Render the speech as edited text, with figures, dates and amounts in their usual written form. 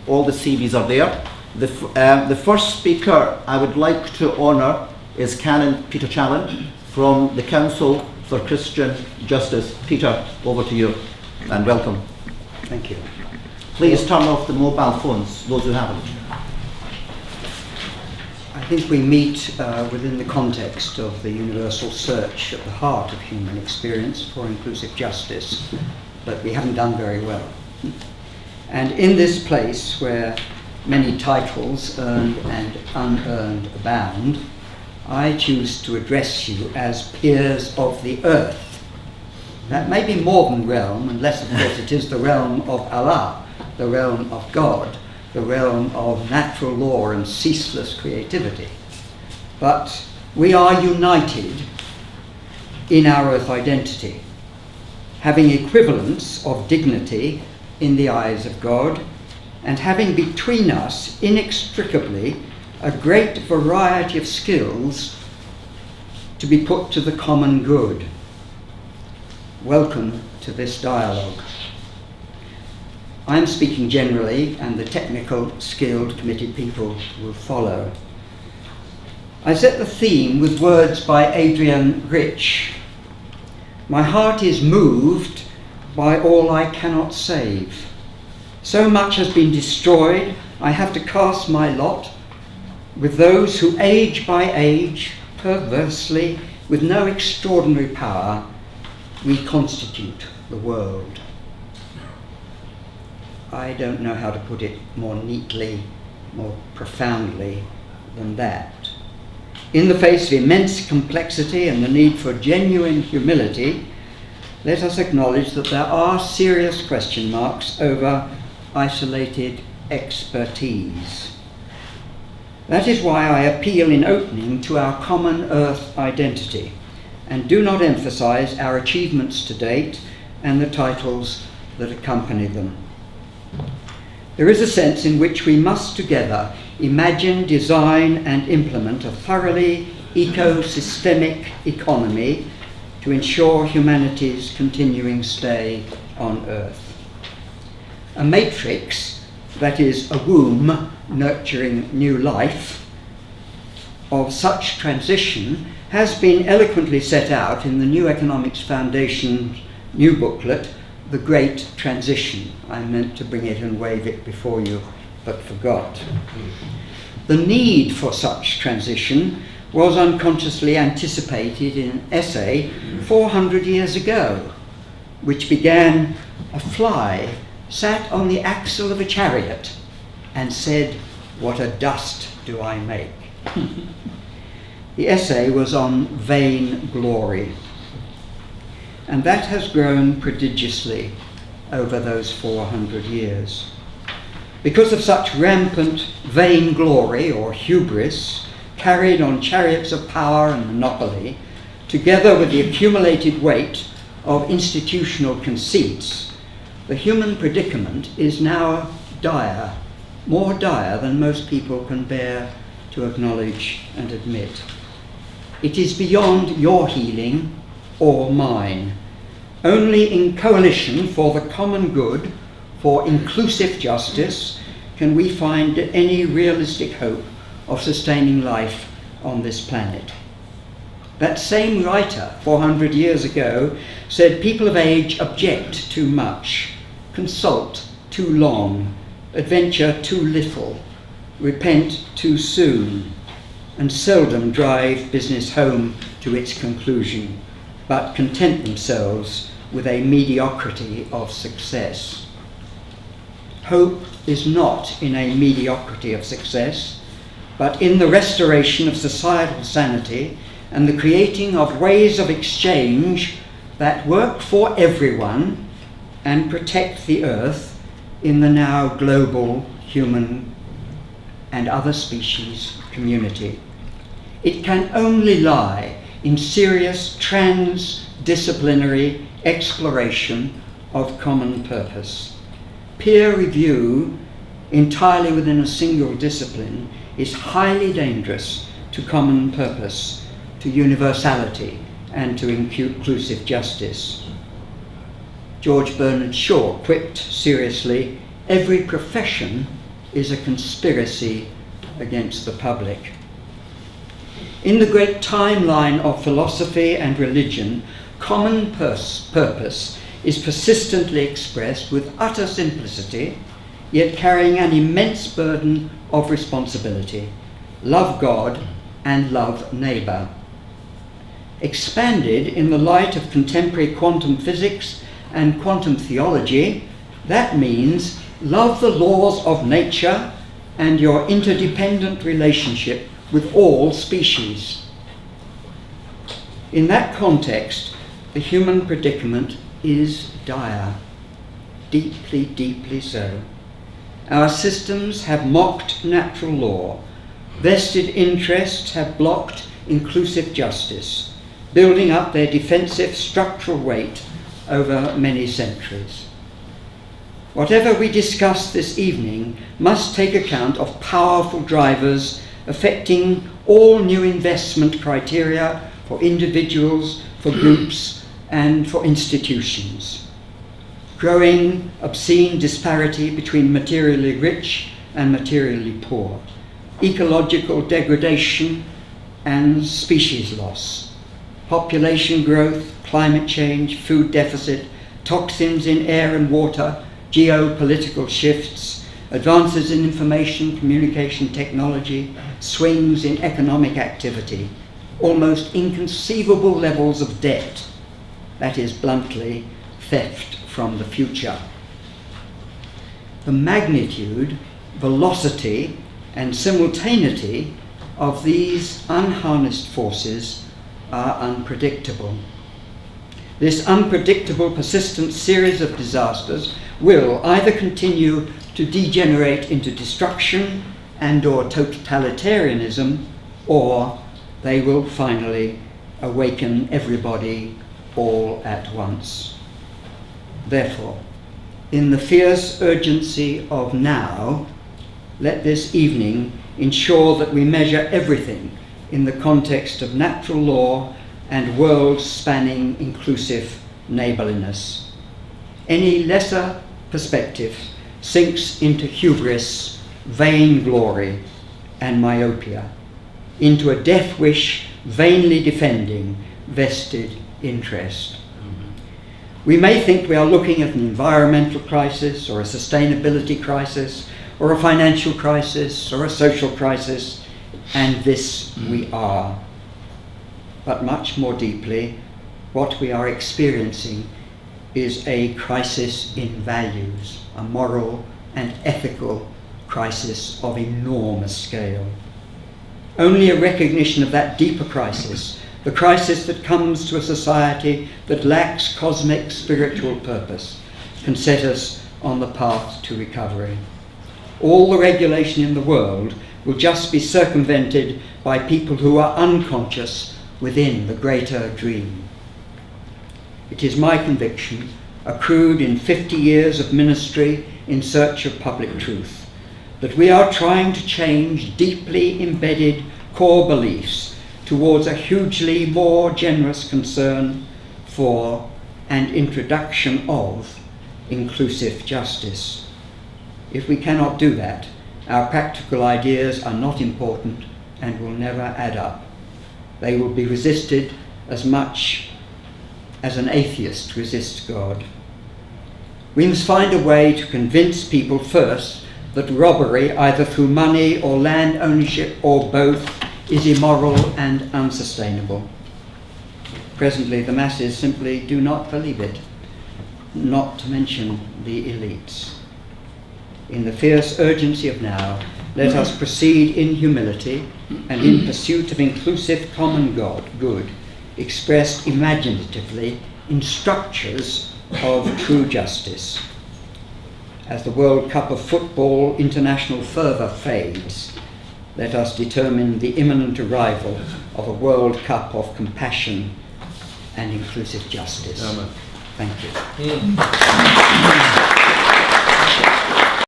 All the CVs are there. The first speaker I would like to honour is Canon Peter Challen from the Council for Christian Justice. Peter, over to you, and welcome. Thank you. Please turn off the mobile phones, those who haven't. I think we meet within the context of the universal search at the heart of human experience for inclusive justice, but we haven't done very well. And in this place where many titles, earned and unearned, abound, I choose to address you as peers of the earth. That may be more than realm, unless of course it is the realm of Allah, the realm of God, the realm of natural law and ceaseless creativity. But we are united in our earth identity, having equivalence of dignity in the eyes of God, and having between us inextricably a great variety of skills to be put to the common good. Welcome to this dialogue. I'm speaking generally, and the technical, skilled, committed people will follow. I set the theme with words by Adrian Rich. My heart is moved by all I cannot save. So much has been destroyed, I have to cast my lot with those who age by age, perversely, with no extraordinary power, reconstitute the world. I don't know how to put it more neatly, more profoundly than that. In the face of immense complexity and the need for genuine humility, let us acknowledge that there are serious question marks over isolated expertise. That is why I appeal in opening to our common earth identity and do not emphasize our achievements to date and the titles that accompany them. There is a sense in which we must together imagine, design and implement a thoroughly ecosystemic economy to ensure humanity's continuing stay on Earth. A matrix, that is a womb nurturing new life, of such transition has been eloquently set out in the New Economics Foundation's new booklet, The Great Transition. I meant to bring it and wave it before you, but forgot. The need for such transition was unconsciously anticipated in an essay 400 years ago, which began, "A fly sat on the axle of a chariot and said, 'What a dust do I make?'" The essay was on vain glory, and that has grown prodigiously over those 400 years. Because of such rampant vainglory or hubris, carried on chariots of power and monopoly, together with the accumulated weight of institutional conceits, the human predicament is now dire, more dire than most people can bear to acknowledge and admit. It is beyond your healing or mine. Only in coalition for the common good, for inclusive justice, can we find any realistic hope of sustaining life on this planet. That same writer 400 years ago said people of age object too much, consult too long, adventure too little, repent too soon, and seldom drive business home to its conclusion, but content themselves with a mediocrity of success. Hope is not in a mediocrity of success, but in the restoration of societal sanity and the creating of ways of exchange that work for everyone and protect the earth in the now global human and other species community. It can only lie in serious transdisciplinary exploration of common purpose. Peer review entirely within a single discipline is highly dangerous to common purpose, to universality, and to inclusive justice. George Bernard Shaw quipped seriously, "Every profession is a conspiracy against the public. In the great timeline of philosophy and religion, common purpose is persistently expressed with utter simplicity, yet carrying an immense burden of responsibility. Love God and love neighbour. Expanded in the light of contemporary quantum physics and quantum theology, that means love the laws of nature and your interdependent relationship with all species. In that context, the human predicament is dire, deeply, deeply so. Our systems have mocked natural law. Vested interests have blocked inclusive justice, building up their defensive structural weight over many centuries. Whatever we discuss this evening must take account of powerful drivers affecting all new investment criteria for individuals, for groups, and for institutions. Growing obscene disparity between materially rich and materially poor, ecological degradation and species loss, population growth, climate change, food deficit, toxins in air and water, geopolitical shifts, advances in information communication technology, swings in economic activity, almost inconceivable levels of debt, that is, bluntly, theft from the future. The magnitude, velocity, and simultaneity of these unharnessed forces are unpredictable. This unpredictable, persistent series of disasters will either continue to degenerate into destruction and or totalitarianism, or they will finally awaken everybody all at once. Therefore, in the fierce urgency of now, let this evening ensure that we measure everything in the context of natural law and world-spanning inclusive neighbourliness. Any lesser perspective sinks into hubris, vainglory, and myopia, into a death wish vainly defending vested interest. We may think we are looking at an environmental crisis or a sustainability crisis or a financial crisis or a social crisis, and this we are. But much more deeply, what we are experiencing is a crisis in values, a moral and ethical crisis of enormous scale. Only a recognition of that deeper crisis, the crisis that comes to a society that lacks cosmic spiritual purpose, can set us on the path to recovery. All the regulation in the world will just be circumvented by people who are unconscious within the greater dream. It is my conviction, accrued in 50 years of ministry in search of public truth, that we are trying to change deeply embedded core beliefs towards a hugely more generous concern for and introduction of inclusive justice. If we cannot do that, our practical ideas are not important and will never add up. They will be resisted as much as an atheist resists God. We must find a way to convince people first that robbery, either through money or land ownership or both, is immoral and unsustainable. Presently, the masses simply do not believe it, not to mention the elites. In the fierce urgency of now, let us proceed in humility and in pursuit of inclusive common good, expressed imaginatively in structures of true justice. As the World Cup of football international fervour fades, let us determine the imminent arrival of a World Cup of compassion and inclusive justice. Amen. Thank you.